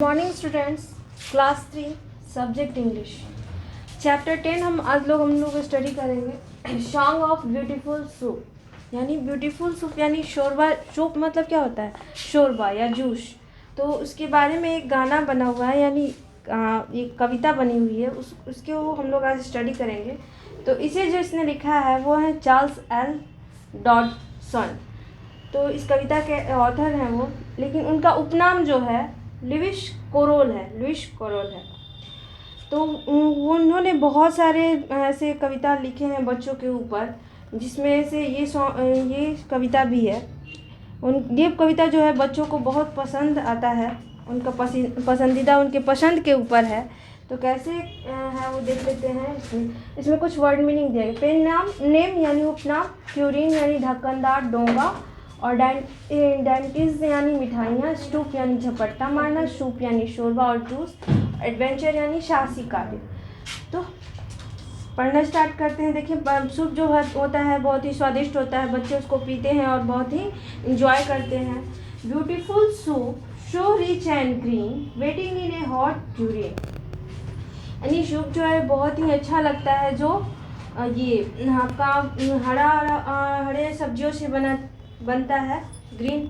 Morning students, class 3 subject English chapter 10 हम लोग study करेंगे। सॉन्ग ऑफ ब्यूटीफुल सूप, यानी ब्यूटीफुल सूप यानी शोरबा। सूप मतलब क्या होता है? शोरबा या जूस। तो उसके बारे में एक गाना बना हुआ है, यानी एक कविता बनी हुई है, उसके वो हम लोग आज स्टडी करेंगे। तो इसे जो इसने लिखा है वो है चार्ल्स एल डॉडसन। तो इस कविता के ऑथर हैं वो, लेकिन उनका उपनाम जो है लुइस कैरोल है। तो उन्होंने बहुत सारे ऐसे कविता लिखे हैं बच्चों के ऊपर, जिसमें से ये कविता भी है। ये कविता जो है बच्चों को बहुत पसंद आता है, उनका पसंदीदा उनके पसंद के ऊपर है। तो कैसे है वो देख लेते हैं। इसमें कुछ वर्ड मीनिंग दिया गया। पेन नाम, नेम यानी उपनाम, क्यूरिन यानी ढक्कनदार डोंगा, और डायंटिस यानी मिठाइयाँ, स्टूप यानी झपट्टा मारना, सूप यानी शोरबा और जूस, एडवेंचर यानी साहसी कार्य। तो पढ़ना स्टार्ट करते हैं। देखिए, सूप जो होता है बहुत ही स्वादिष्ट होता है, बच्चे उसको पीते हैं और बहुत ही इंजॉय करते हैं। Beautiful soup so rich and green waiting in A hot Turin, यानी सूप जो है बहुत ही अच्छा लगता है, जो ये आपका हरे सब्जियों से बनता है, ग्रीन।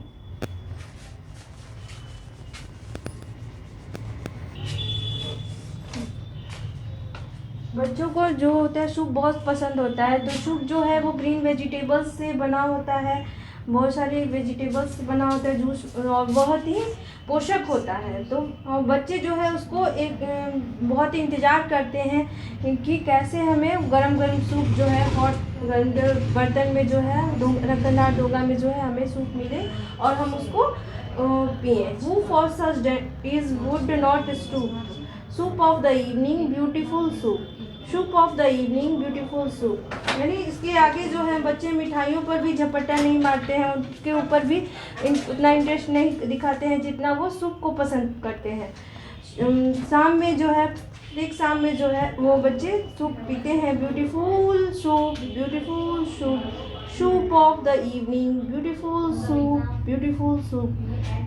बच्चों को जो होता है सूप बहुत पसंद होता है। तो सूप जो है वो ग्रीन वेजिटेबल्स से बना होता है, बहुत सारे वेजिटेबल्स से बना होता है जूस, और बहुत ही पोषक होता है। तो बच्चे जो है उसको एक बहुत ही इंतज़ार करते हैं कि कैसे हमें गरम गरम सूप जो है हॉट बर्तन में जो है रखनदार डोगा में जो है हमें सूप मिले और हम उसको पिए। Who for such is would not stoop, soup of the evening beautiful soup, soup of the evening beautiful soup. यानी इसके आगे जो है बच्चे मिठाइयों पर भी झपट्टा नहीं मारते हैं, उसके ऊपर भी उतना इंटरेस्ट नहीं दिखाते हैं जितना वो सूप को पसंद करते हैं। शाम में जो है वो बच्चे सूप पीते हैं। Beautiful soup, beautiful soup, soup of the evening beautiful soup, beautiful soup,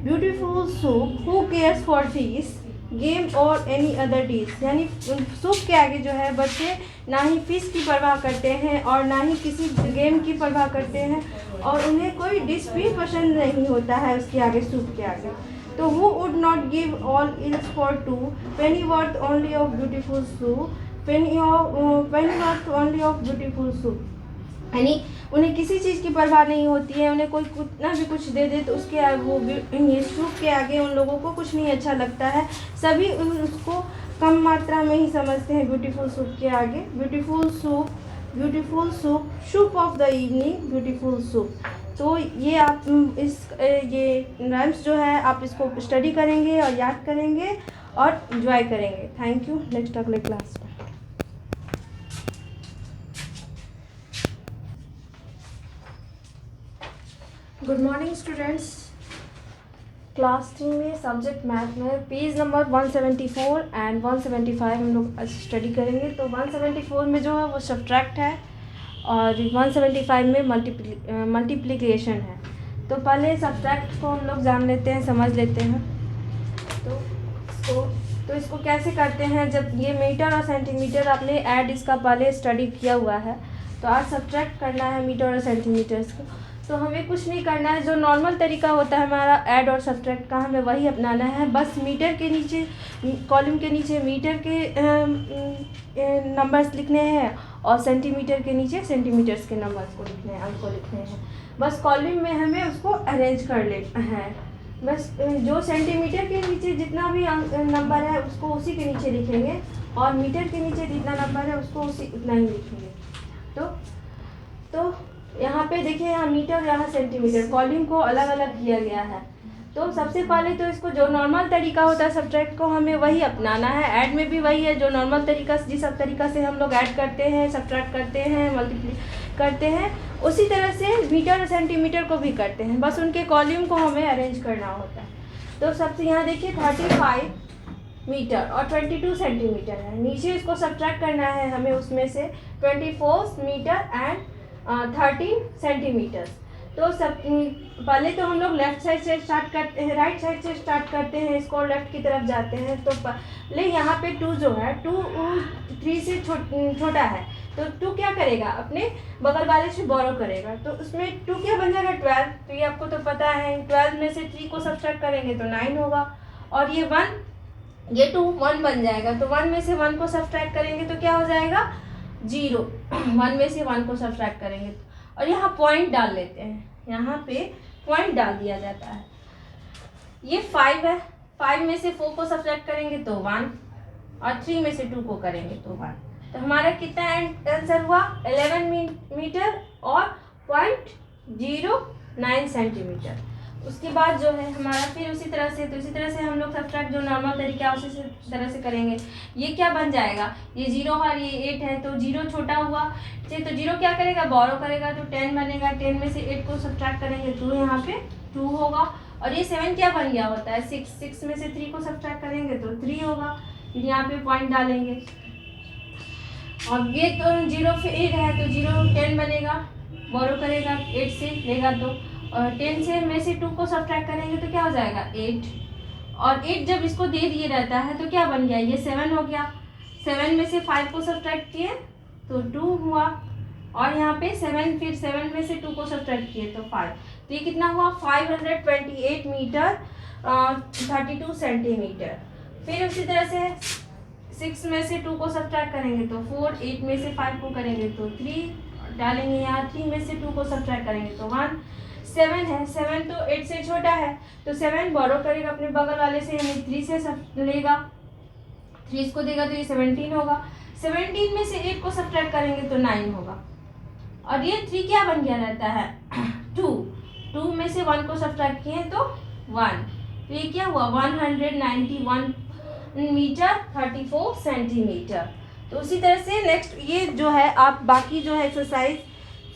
beautiful soup. Who cares for fish game और एनी अदर डिश, यानी सूप के आगे जो है बच्चे ना ही फिश की परवाह करते हैं और ना ही किसी गेम की परवाह करते हैं, और उन्हें कोई डिश भी पसंद नहीं होता है उसके आगे, सूप के आगे। तो who would not give all else for two, penny worth only of beautiful soup, penny worth only of beautiful soup. यानी उन्हें किसी चीज़ की परवाह नहीं होती है, उन्हें कोई कितना भी कुछ दे दे तो उसके वो सूप के आगे उन लोगों को कुछ नहीं अच्छा लगता है। सभी उसको कम मात्रा में ही समझते हैं ब्यूटीफुल सूप के आगे। Beautiful soup, beautiful soup, soup of the evening beautiful soup. तो ये आप ये राइम्स जो है आप इसको स्टडी करेंगे और याद करेंगे और एंजॉय करेंगे। Thank you. नेक्स्ट अगले क्लास में। गुड मॉर्निंग स्टूडेंट्स, क्लास 3 में सब्जेक्ट मैथ में पेज नंबर 174 एंड 175 हम लोग स्टडी करेंगे। तो 174 में जो है वो सब्ट्रैक्ट है और 175 में मल्टीप्लिकेशन है। तो पहले सब्ट्रैक्ट को हम लोग जान लेते हैं, समझ लेते हैं। तो इसको कैसे करते हैं, जब ये मीटर और सेंटीमीटर आपने ऐड इसका पहले स्टडी किया हुआ है, तो आज सब्ट्रैक्ट करना है मीटर और सेंटीमीटर्स को। तो हमें कुछ नहीं करना है, जो नॉर्मल तरीका होता है हमारा ऐड और सब्ट्रैक्ट का, हमें वही अपनाना है। बस मीटर के नीचे, कॉलम के नीचे मीटर के नंबर्स लिखने हैं और सेंटीमीटर के नीचे सेंटीमीटर्स के नंबर्स को लिखने हैं, अंक को लिखने हैं। बस कॉलम में हमें उसको अरेंज कर लेना है। बस जो सेंटीमीटर के नीचे जितना भी नंबर है उसको उसी के नीचे लिखेंगे, और मीटर के नीचे जितना नंबर है उसको उतना ही लिखेंगे। तो यहाँ पे देखिए, यहाँ मीटर, यहाँ सेंटीमीटर, कॉलम को अलग अलग किया गया है। तो सबसे पहले तो इसको जो नॉर्मल तरीका होता है सब्ट्रैक्ट को, हमें वही अपनाना है। ऐड में भी वही है, जो नॉर्मल तरीका जिस तरीका से हम लोग ऐड करते हैं, सब्ट्रैक्ट करते हैं, मल्टीप्लाई करते हैं, उसी तरह से मीटर और सेंटीमीटर को भी करते हैं। बस उनके कॉलम को हमें अरेंज करना होता है। तो सबसे यहाँ देखिए 35 मीटर और 22 सेंटीमीटर है। नीचे इसको सब्ट्रैक्ट करना है हमें, उसमें से 24 मीटर एंड 13 सेंटीमीटर। तो सब पहले तो हम लोग लेफ्ट साइड से स्टार्ट करते हैं, राइट साइड से स्टार्ट करते हैं, इसको लेफ्ट की तरफ जाते हैं। तो पहले यहाँ पे 2 जो है 2 3 से छोटा है, तो 2 क्या करेगा, अपने बगल वाले से बोरो करेगा। तो उसमें 2 क्या बन जाएगा, 12। तो ये आपको तो पता है, 12 में से 3 को सब्ट्रैक्ट करेंगे तो 9 होगा। और ये 1, ये 2 1 बन जाएगा। तो 1 में से 1 को सब्ट्रैक्ट करेंगे तो क्या हो जाएगा, 0। 1 में से 1 को सब्ट्रैक्ट करेंगे और यहाँ पॉइंट डाल लेते हैं, यहाँ पे पॉइंट डाल दिया जाता है। ये 5 है, 5 में से 4 को सब्ट्रैक्ट करेंगे तो 1 और 3 में से 2 को करेंगे तो 1। तो हमारा कितना आंसर हुआ, 11 मीटर और 0.09 सेंटीमीटर। उसके बाद जो है हमारा फिर उसी तरह से हम लोग सब्ट्रैक्ट जो नॉर्मल तरीका है उसी तरह से करेंगे। ये क्या बन जाएगा, ये 0 और ये 8 है, तो 0 छोटा हुआ, तो 0 क्या करेगा, बोरो करेगा, तो 10 बनेगा। 10 में से 8 को सब्ट्रैक्ट करेंगे तो यहाँ पे 2 होगा। और ये 7 क्या बन गया होता है, 6 में से 3 को सब्ट्रैक्ट करेंगे तो 3 होगा। फिर यहाँ पे पॉइंट डालेंगे। और ये तो 0 पे 8 है, तो 0 10 बनेगा, बोरो करेगा, 8 से लेगा तो, और 10 से में से 2 को सब्ट्रैक्ट करेंगे तो क्या हो जाएगा, 8। और 8 जब इसको दे दिए रहता है तो क्या बन गया, ये 7 हो गया। 7 में से 5 को सब्ट्रैक्ट किए तो 2 हुआ। और यहाँ पे 7, फिर 7 में से 2 को सब्ट्रैक्ट किए तो 5। तो ये कितना हुआ, 528 मीटर 32 सेंटीमीटर। फिर उसी तरह से 6 में से 2 को सब्ट्रैक्ट करेंगे तो 4, 8 में से 5 को करेंगे तो 3 डालेंगे यहाँ, 3 में से 2 को सब्ट्रैक्ट करेंगे तो 1। 7 है, 7 तो 8 से छोटा है, तो 7 बोरो करेगा अपने बगल वाले से, यानी 3 से लेगा, 3 इसको देगा तो ये 17 होगा। 17 में से 8 को सब्ट्रैक्ट करेंगे तो 9 होगा। और ये 3 क्या बन गया रहता है, 2 में से 1 को सब्ट्रैक्ट किए तो 1। तो ये क्या हुआ, 191 मीटर 34 सेंटीमीटर। तो उसी तरह से नेक्स्ट ये जो है आप बाकी जो है एक्सरसाइज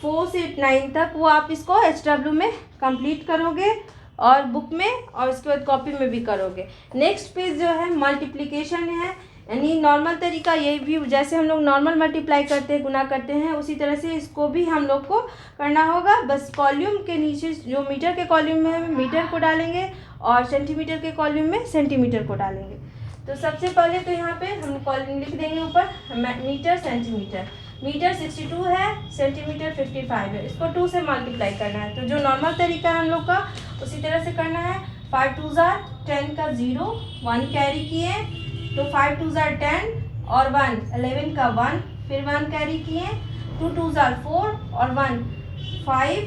4 से 9 तक वो आप इसको HW में कंप्लीट करोगे और बुक में, और इसके बाद कॉपी में भी करोगे। नेक्स्ट पेज जो है मल्टीप्लिकेशन है, यानी नॉर्मल तरीका, ये भी जैसे हम लोग नॉर्मल मल्टीप्लाई करते हैं, गुना करते हैं, उसी तरह से इसको भी हम लोग को करना होगा। बस कॉलम के नीचे जो मीटर के कॉलम में है मीटर को डालेंगे और सेंटीमीटर के कॉलम में सेंटीमीटर को डालेंगे। तो सबसे पहले तो यहाँ पे हम कॉलम लिख देंगे ऊपर मीटर सेंटीमीटर। मीटर 62 है, सेंटीमीटर 55 है, इसको 2 से मल्टीप्लाई करना है। तो जो नॉर्मल तरीका है हम लोग का उसी तरह से करना है। 5 2 10 का 0, 1 कैरी किए तो 5 2 10 और 1 11 का 1, फिर 1 कैरी किए, 2 2 4 और 1 5,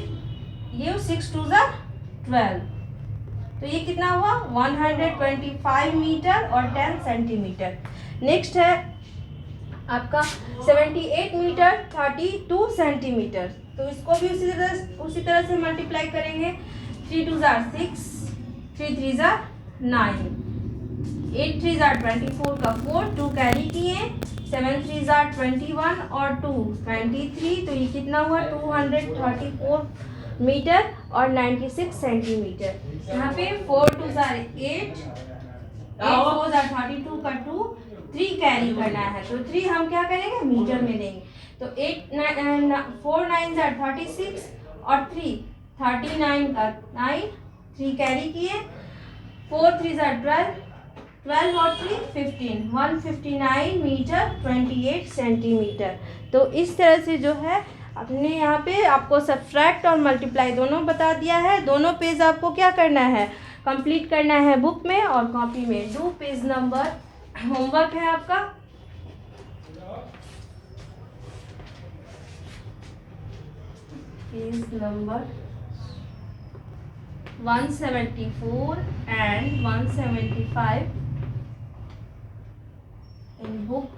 ये 6 2 12। तो ये कितना हुआ, 125 मीटर और 10 सेंटीमीटर। नेक्स्ट है आपका 78 मीटर 32 सेंटीमीटर। तो इसको भी उसी तरह से मल्टीप्लाई करेंगे। 3 2 6, 3 3 9, 8 3 24 का 4, 2 कैरी किए, 7 3 21 और 2 23। तो ये कितना हुआ, 234 मीटर और 96 सेंटीमीटर। यहाँ पे 4 2 8, 8 4 32 का 2, 3 कैरी करना है, तो 3 हम क्या करेंगे, मीटर में देंगे। तो 4 9 36 और 3 39 का 9, 3 कैरी किए, 4 3 12, 12 और 3 15, 159 मीटर 28 सेंटीमीटर। तो इस तरह से जो है अपने यहाँ पे आपको सब्ट्रैक्ट और मल्टीप्लाई दोनों बता दिया है। दोनों पेज आपको क्या करना है, कंप्लीट करना है बुक में और कॉपी में। 2 पेज नंबर होमवर्क है आपका। Page number 174 and 175 in book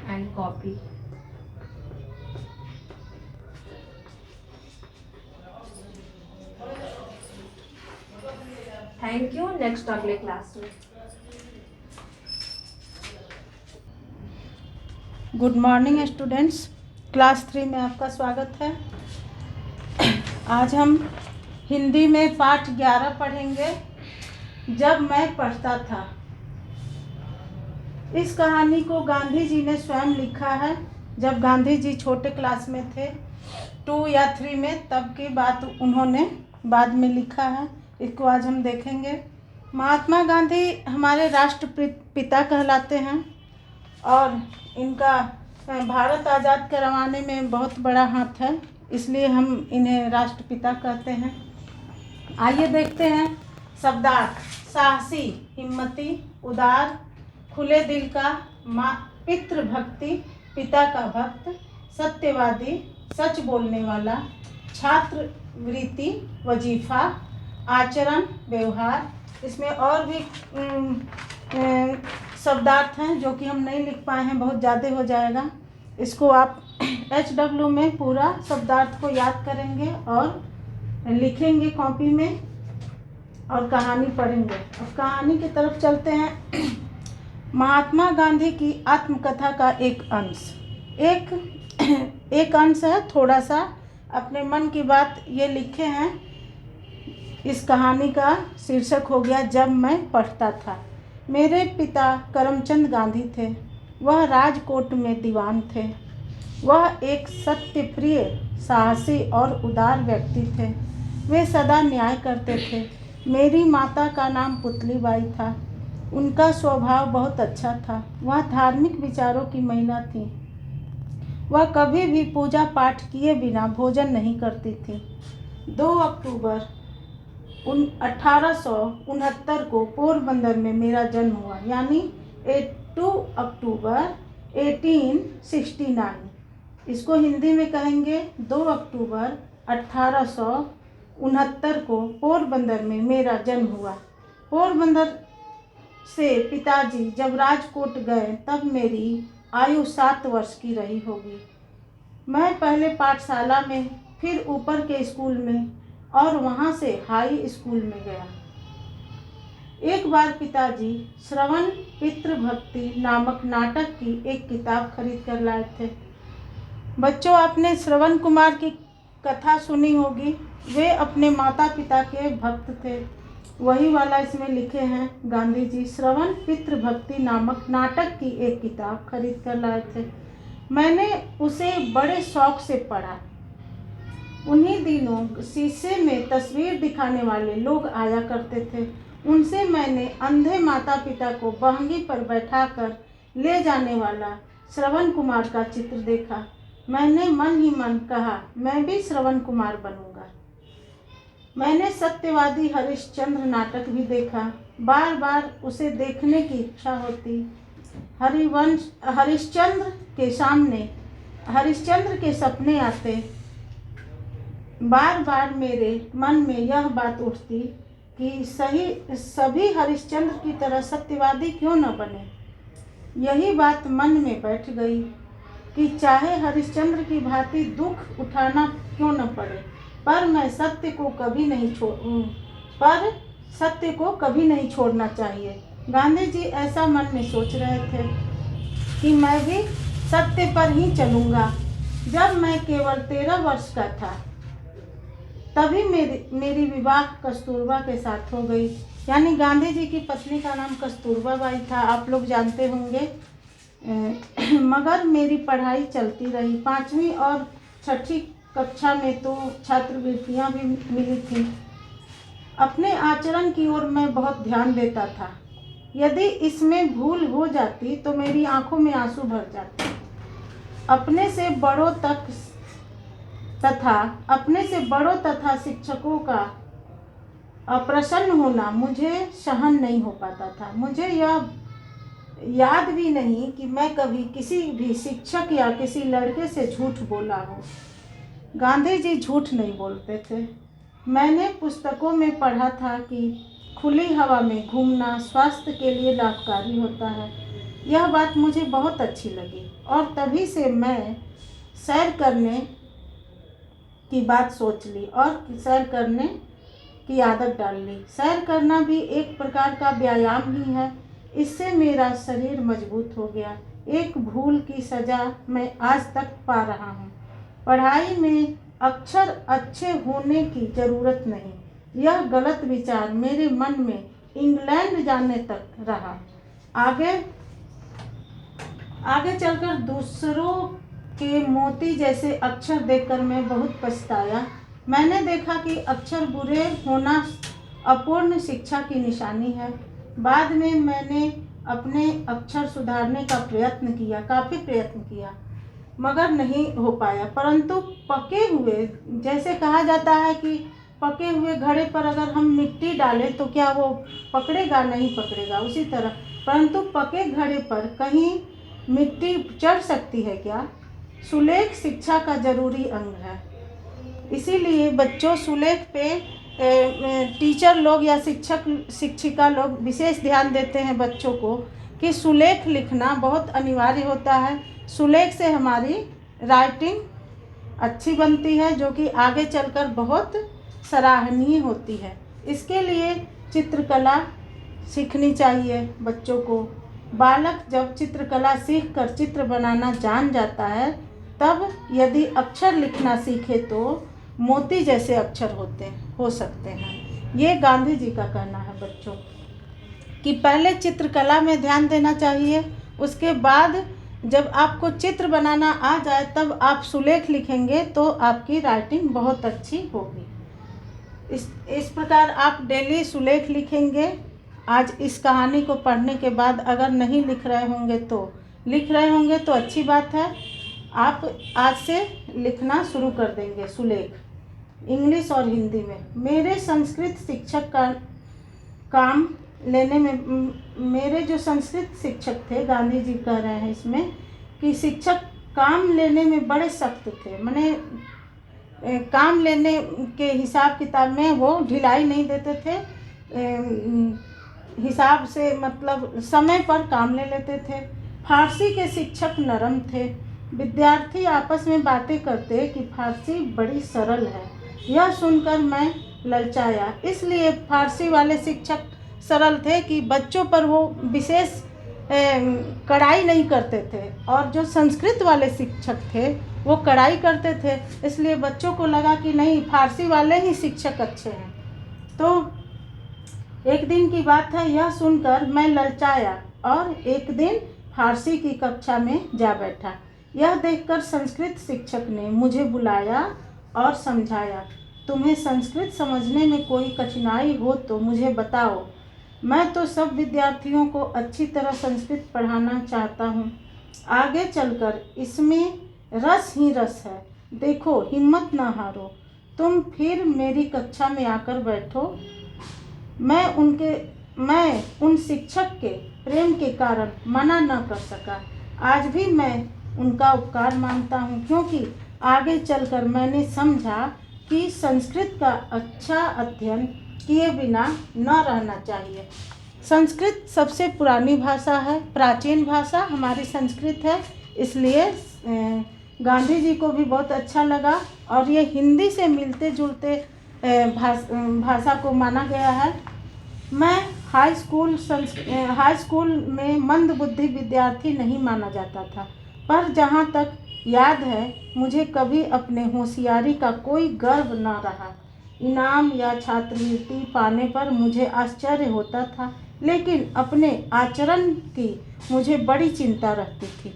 and copy. Thank you. Next अगले क्लास में। गुड मॉर्निंग स्टूडेंट्स, क्लास 3 में आपका स्वागत है। आज हम हिंदी में पाठ 11 पढ़ेंगे, जब मैं पढ़ता था। इस कहानी को गांधी जी ने स्वयं लिखा है, जब गांधी जी छोटे क्लास में थे 2 या 3 में, तब की बात उन्होंने बाद में लिखा है। इसको आज हम देखेंगे। महात्मा गांधी हमारे राष्ट्रपिता कहलाते हैं और इनका भारत आज़ाद करवाने में बहुत बड़ा हाथ है, इसलिए हम इन्हें राष्ट्रपिता कहते हैं। आइए देखते हैं शब्दार्थ। साहसी, हिम्मती, उदार, खुले दिल का, पितृभक्ति, पिता का भक्त, सत्यवादी, सच बोलने वाला, छात्रवृत्ति, वजीफा, आचरण, व्यवहार। इसमें और भी शब्दार्थ हैं जो कि हम नहीं लिख पाए हैं, बहुत ज़्यादा हो जाएगा। इसको आप HW में पूरा शब्दार्थ को याद करेंगे और लिखेंगे कॉपी में और कहानी पढ़ेंगे। अब कहानी की तरफ चलते हैं। महात्मा गांधी की आत्मकथा का एक अंश, एक अंश है, थोड़ा सा अपने मन की बात ये लिखे हैं। इस कहानी का शीर्षक हो गया जब मैं पढ़ता था। मेरे पिता करमचंद गांधी थे। वह राजकोट में दीवान थे। वह एक सत्यप्रिय, साहसी और उदार व्यक्ति थे। वे सदा न्याय करते थे। मेरी माता का नाम पुतलीबाई था। उनका स्वभाव बहुत अच्छा था। वह धार्मिक विचारों की महिला थी। वह कभी भी पूजा पाठ किए बिना भोजन नहीं करती थी। 2 अक्टूबर 1869 को पोरबंदर में मेरा जन्म हुआ, यानी 2 अक्टूबर 1869। इसको हिंदी में कहेंगे 2 अक्टूबर 1869 को पोरबंदर में मेरा जन्म हुआ। पोरबंदर से पिताजी जब राजकोट गए तब मेरी आयु 7 वर्ष की रही होगी। मैं पहले पाठशाला में, फिर ऊपर के स्कूल में और वहाँ से हाई स्कूल में गया। एक बार पिताजी श्रवण पितृभक्ति नामक नाटक की एक किताब खरीद कर लाए थे। बच्चों, आपने श्रवण कुमार की कथा सुनी होगी। वे अपने माता पिता के भक्त थे। वही वाला इसमें लिखे हैं गांधी जी। श्रवण पितृभक्ति नामक नाटक की एक किताब खरीद कर लाए थे। मैंने उसे बड़े शौक से पढ़ा। उन्हीं दिनों शीशे में तस्वीर दिखाने वाले लोग आया करते थे। उनसे मैंने अंधे माता पिता को बहंगी पर बैठाकर ले जाने वाला श्रवण कुमार का चित्र देखा। मैंने मन ही मन कहा, मैं भी श्रवण कुमार बनूंगा। मैंने सत्यवादी हरिश्चंद्र नाटक भी देखा। बार बार उसे देखने की इच्छा होती। हरिश्चंद्र के सपने आते। बार बार मेरे मन में यह बात उठती कि सभी हरिश्चंद्र की तरह सत्यवादी क्यों न बने। यही बात मन में बैठ गई कि चाहे हरिश्चंद्र की भांति दुख उठाना क्यों न पड़े, पर सत्य को कभी नहीं छोड़ना चाहिए। गांधी जी ऐसा मन में सोच रहे थे कि मैं भी सत्य पर ही चलूँगा। जब मैं केवल 13 वर्ष का था तभी मेरी विवाह कस्तूरबा के साथ हो गई। यानी गांधी जी की पत्नी का नाम कस्तूरबा बाई था, आप लोग जानते होंगे। मगर मेरी पढ़ाई चलती रही। 5वीं और 6ठी कक्षा में तो छात्रवृत्तियाँ भी मिली थी। अपने आचरण की ओर मैं बहुत ध्यान देता था। यदि इसमें भूल हो जाती तो मेरी आंखों में आंसू भर जाते। अपने से बड़ों तथा शिक्षकों का अप्रसन्न होना मुझे सहन नहीं हो पाता था। मुझे यह याद भी नहीं कि मैं कभी किसी भी शिक्षक या किसी लड़के से झूठ बोला हूँ। गांधी जी झूठ नहीं बोलते थे। मैंने पुस्तकों में पढ़ा था कि खुली हवा में घूमना स्वास्थ्य के लिए लाभकारी होता है। यह बात मुझे बहुत अच्छी लगी और तभी से मैं सैर करने की बात सोच ली और सैर करने की आदत डाल ली। सैर करना भी एक प्रकार का व्यायाम ही है। इससे मेरा शरीर मजबूत हो गया। एक भूल की सज़ा मैं आज तक पा रहा हूँ। पढ़ाई में अक्षर अच्छे होने की ज़रूरत नहीं, यह गलत विचार मेरे मन में इंग्लैंड जाने तक रहा। आगे चलकर दूसरों के मोती जैसे अक्षर देखकर मैं बहुत पछताया। मैंने देखा कि अक्षर बुरे होना अपूर्ण शिक्षा की निशानी है। बाद में मैंने अपने अक्षर सुधारने का काफ़ी प्रयत्न किया, मगर नहीं हो पाया। परंतु पके हुए, जैसे कहा जाता है कि पके हुए घड़े पर अगर हम मिट्टी डालें तो क्या वो पकड़ेगा? नहीं पकड़ेगा। उसी तरह परंतु पके घड़े पर कहीं मिट्टी चढ़ सकती है क्या? सुलेख शिक्षा का जरूरी अंग है। इसीलिए बच्चों, सुलेख पे टीचर लोग या शिक्षिका लोग विशेष ध्यान देते हैं बच्चों को कि सुलेख लिखना बहुत अनिवार्य होता है। सुलेख से हमारी राइटिंग अच्छी बनती है, जो कि आगे चलकर बहुत सराहनीय होती है। इसके लिए चित्रकला सीखनी चाहिए बच्चों को। बालक जब चित्रकला सीखकर चित्र बनाना जान जाता है, तब यदि अक्षर लिखना सीखे तो मोती जैसे अक्षर हो सकते हैं। ये गांधी जी का कहना है बच्चों, कि पहले चित्रकला में ध्यान देना चाहिए, उसके बाद जब आपको चित्र बनाना आ जाए तब आप सुलेख लिखेंगे तो आपकी राइटिंग बहुत अच्छी होगी। इस प्रकार आप डेली सुलेख लिखेंगे। आज इस कहानी को पढ़ने के बाद अगर नहीं लिख रहे होंगे तो अच्छी बात है। आप आज से लिखना शुरू कर देंगे सुलेख, इंग्लिश और हिंदी में। मेरे संस्कृत शिक्षक का काम लेने में, मेरे जो संस्कृत शिक्षक थे, गांधी जी कह रहे हैं इसमें कि शिक्षक काम लेने में बड़े सख्त थे। माने काम लेने के हिसाब किताब में वो ढिलाई नहीं देते थे, हिसाब से मतलब समय पर काम ले लेते थे। फारसी के शिक्षक नरम थे। विद्यार्थी आपस में बातें करते कि फारसी बड़ी सरल है। यह सुनकर मैं ललचाया। इसलिए फारसी वाले शिक्षक सरल थे कि बच्चों पर वो विशेष कड़ाई नहीं करते थे, और जो संस्कृत वाले शिक्षक थे वो कड़ाई करते थे। इसलिए बच्चों को लगा कि नहीं, फारसी वाले ही शिक्षक अच्छे हैं। तो एक दिन की बात है, यह सुनकर मैं ललचाया और एक दिन फारसी की कक्षा में जा बैठा। यह देखकर संस्कृत शिक्षक ने मुझे बुलाया और समझाया, तुम्हें संस्कृत समझने में कोई कठिनाई हो तो मुझे बताओ। मैं तो सब विद्यार्थियों को अच्छी तरह संस्कृत पढ़ाना चाहता हूँ। आगे चलकर इसमें रस ही रस है। देखो, हिम्मत ना हारो, तुम फिर मेरी कक्षा में आकर बैठो। मैं उन शिक्षक के प्रेम के कारण मना न कर सका। आज भी मैं उनका उपकार मानता हूँ, क्योंकि आगे चलकर मैंने समझा कि संस्कृत का अच्छा अध्ययन किए बिना न रहना चाहिए। संस्कृत सबसे पुरानी भाषा है, प्राचीन भाषा हमारी संस्कृत है। इसलिए गांधी जी को भी बहुत अच्छा लगा, और ये हिंदी से मिलते जुलते भाषा को माना गया है। मैं हाई स्कूल में मंद बुद्धि विद्यार्थी नहीं माना जाता था, पर जहाँ तक याद है मुझे कभी अपने होशियारी का कोई गर्व न रहा। इनाम या छात्रवृत्ति पाने पर मुझे आश्चर्य होता था, लेकिन अपने आचरण की मुझे बड़ी चिंता रहती थी।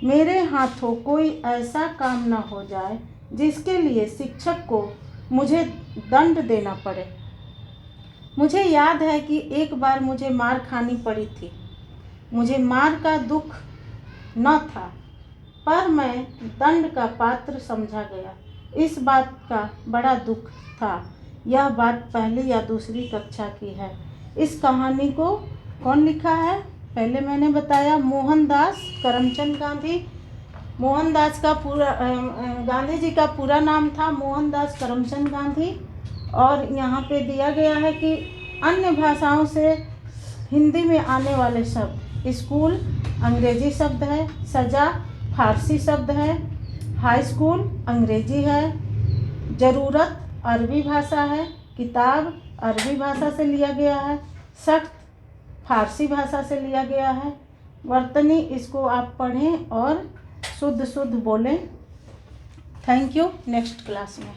मेरे हाथों कोई ऐसा काम न हो जाए जिसके लिए शिक्षक को मुझे दंड देना पड़े। मुझे याद है कि एक बार मुझे मार खानी पड़ी थी। मुझे मार का दुख न था, पर मैं दंड का पात्र समझा गया। इस बात का बड़ा दुख था। यह बात पहली या दूसरी कक्षा की है। इस कहानी को कौन लिखा है? पहले मैंने बताया, मोहनदास करमचंद गांधी। मोहनदास का गांधी जी का पूरा नाम था मोहनदास करमचंद गांधी। और यहाँ पे दिया गया है कि अन्य भाषाओं से हिंदी में आने वाले शब्द, स्कूल अंग्रेजी शब्द है, सजा फारसी शब्द है, हाई स्कूल अंग्रेजी है, ज़रूरत अरबी भाषा है, किताब अरबी भाषा से लिया गया है, सख्त फारसी भाषा से लिया गया है। वर्तनी इसको आप पढ़ें और शुद्ध बोलें। Thank you. नेक्स्ट क्लास में